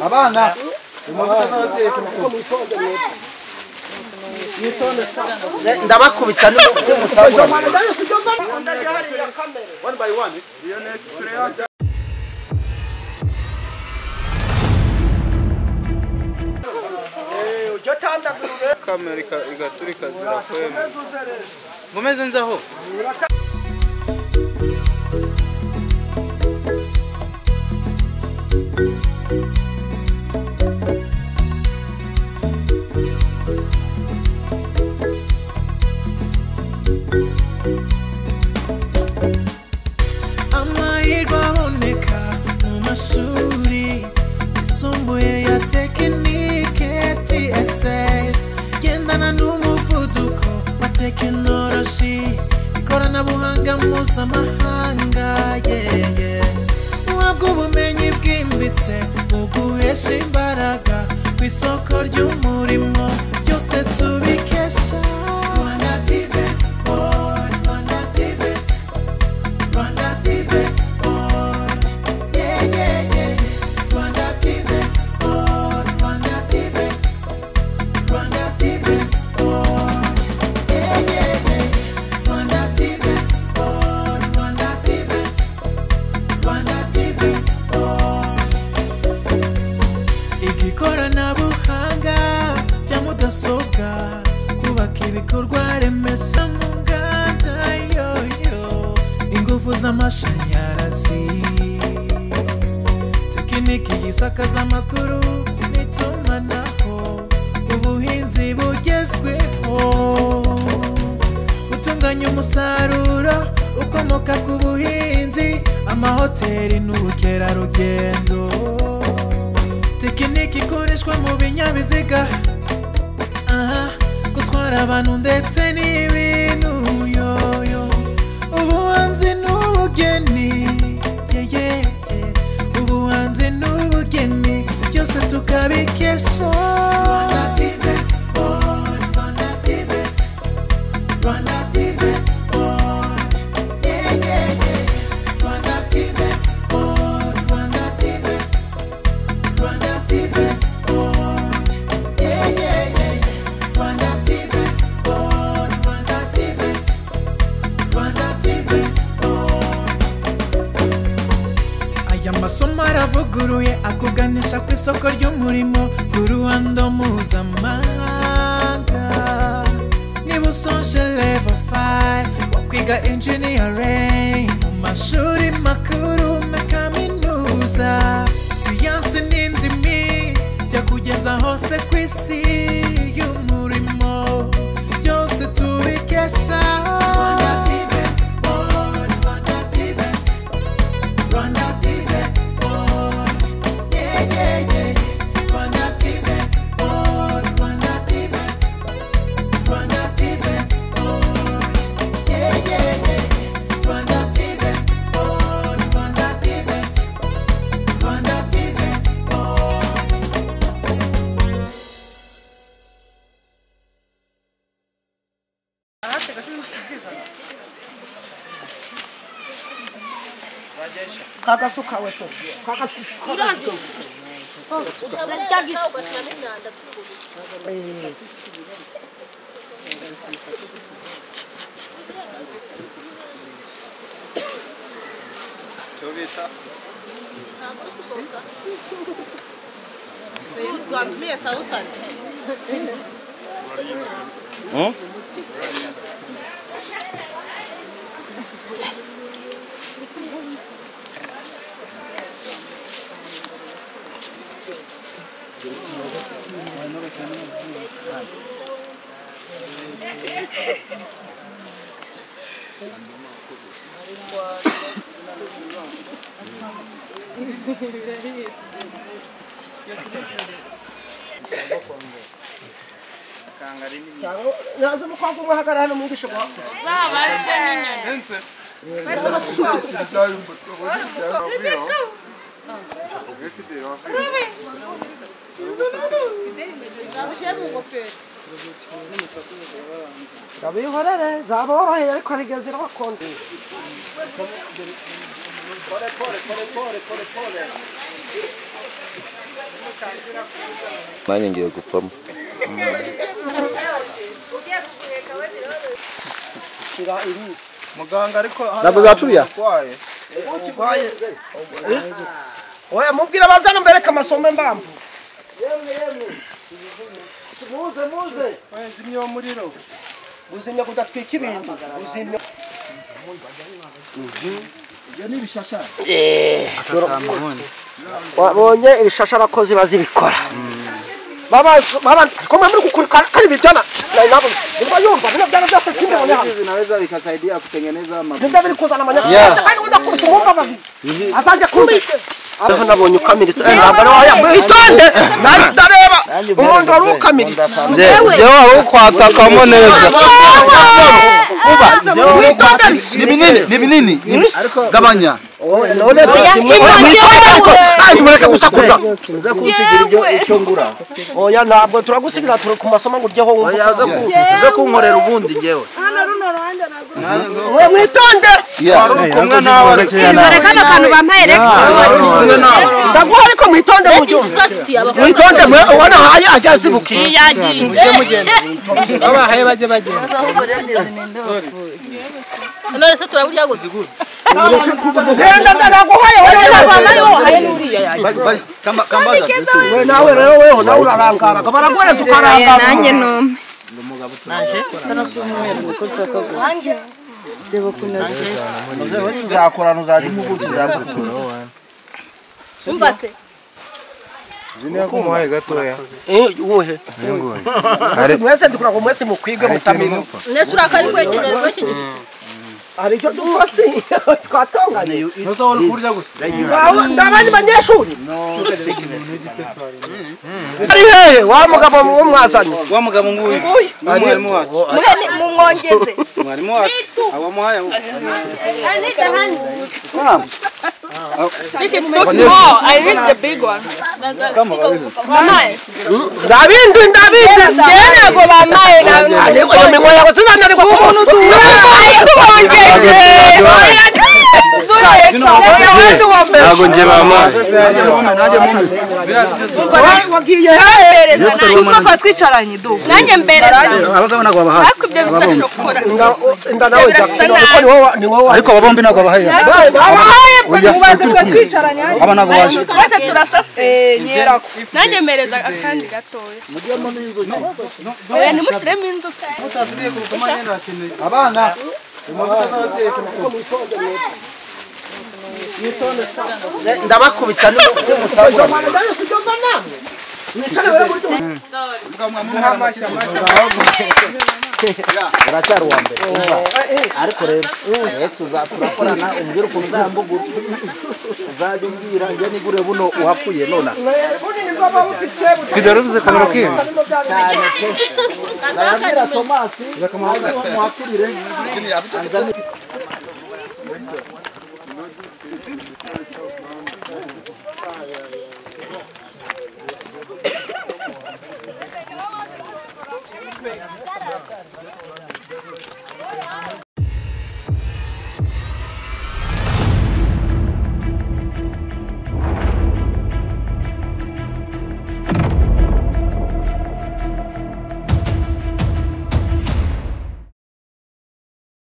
abana ndabakubita one by one. Kamera igaturika zirakwema ngomeze nzaho amahirwe aboneka mu mashuri yisumbuye ya tekinike TSS gendana n'umuvuduko wa tekinoloji ikoranabuhanga mpuzamahanga uhabwa ubumenyi bwimbitse mu guhesha imbaraga ku isoko ry'umurimo byose tubikesha Rwanda TVET Board Rwanda TVET Rwanda TVET Board Rwanda TVET Board Rwanda TVET Rwanda TVET Board Rwanda TVET Board Rwanda TVET Rwanda TVET Board igikoranabuhanga rya mudasobwa kubaka ibikorwa remezo mu nganda ingufu z'amashanyarazi tekiniki y'isakaza amakuru n'itumanaho ubuhinzi bugezweho gutunganya umusaruro ukomoka ku buhinzi amahoteli n'ubukerarugendo tekiniki ikoreshwa mu binyabiziga gutwara abantu ndetse n'ibintu ubuhanzi n'ubugeni ubuhanzi n'ubugeni byose tukabikesha Rwanda TVET Board Rwanda TVET Rwanda TVET Board Rwanda TVET Board Rwanda TVET Rwanda TVET Board Rwanda TVET Board Rwanda TVET Rwanda TVET Board aya masomo aravuguruye akuganisha ku isoko ry'umurimo ku ruhando mpuzamahanga niba usoje level 5 wakwiga engineering mu mashuri makuru na kaminuza siyansi n'indimi byakugeza hose ku isi y'umurimo byose tubikesha Rwanda TVET Board Rwanda TVET Rwanda TVET Board Rwanda TVET Board Rwanda TVET Rwanda TVET Board Rwanda TVET Board Rwanda TVET Rwanda TVET Board Kakasuka wetu. Kakasuka. Iranzi. Cyagishwa n'imyanda. Tobita. Mie sausan. Nazo mukwavu mwahagara hano mungisho kwa. Ense. Kabihorere zaboroheye ariko nigezira bakonde. Pole. nanjye ngiye gupfamo. Muganga ariko ntabwo zaturiya oya mubwira bazana mbereka amasombe mbamvu muze zimye umuriro uzimya kudatwika ibintu uzimya ibyo ni ibishashara wabonye ibishasha abakozi bazibikora baba kama muri kukurikana kali vijana na nabo ndio yumva ndio vijana vyote kimbe wale hapa Vinaweza vikasaidia kutengeneza ndio vile kuzana manyanya kali unza kutumumba babi asante kumbi aho nabonye ukamiritse ntabwo oya itonde ndareba umuntu ari ukamiritse ndewe ukwatakamo neza ni binini gabanya none mureke gusakuza uza kunsigira icyo ngura oya ntabwo turagusigira turi ku masomo ngo uryeho wumva uza kunkorera ubundi ngewe we mwitonde kumwe nawe Barekana akantu bampaye lecture. ndaguha ariko mwitonde mu gihe mwitonde ubona haye ajya zibuki abahaye baje bagenda None se turaburya gute? genda ndaguhaye we nawe rero weho nawe urarangara kabaraguhereza ukarangara Nanjye numva. tuzakorana uzajya umuguti uzagukura Umva se. Junior kumuhaye gatoya. uwuhe mwese ndikura ngo mwese mukwige mutamino Nese urakari kwekenyera kwekenyera. hari icyo dufasi twatonganye ndabandi banyeshuri ari hehe wa mugabo w'umwazanye wa mugabo nguyu mwarimu wacu Mumwongeze. mwarimu wacu abamuhaye This is so small. I need the big one. ndabindi Jana go bamaye na. ariko yo mingo yawe sinanariko kumuntu ntago nje bamaye wagiye hehe Siko twicaranye do. Nanjye mbere. abagabo ntago babahaye Ariko ibyo bisa shokora. nda nawe ni wowe ariko abombi ntago babahaye Mubaze twe twicaranye. aba ntago baje Twese turasase nyerako. Nanjye mbereza akandi gatoya. Oya nimushiremo inzuka. abana ndabakubita uracyari uwa mbere ariko rero turakorana umbwira ukuntu uzambugura uzajya umbwira njye nigure buno uhakuye nona twidaruze kamera kiyo cyane pe ndababwira Tomasi muhakurire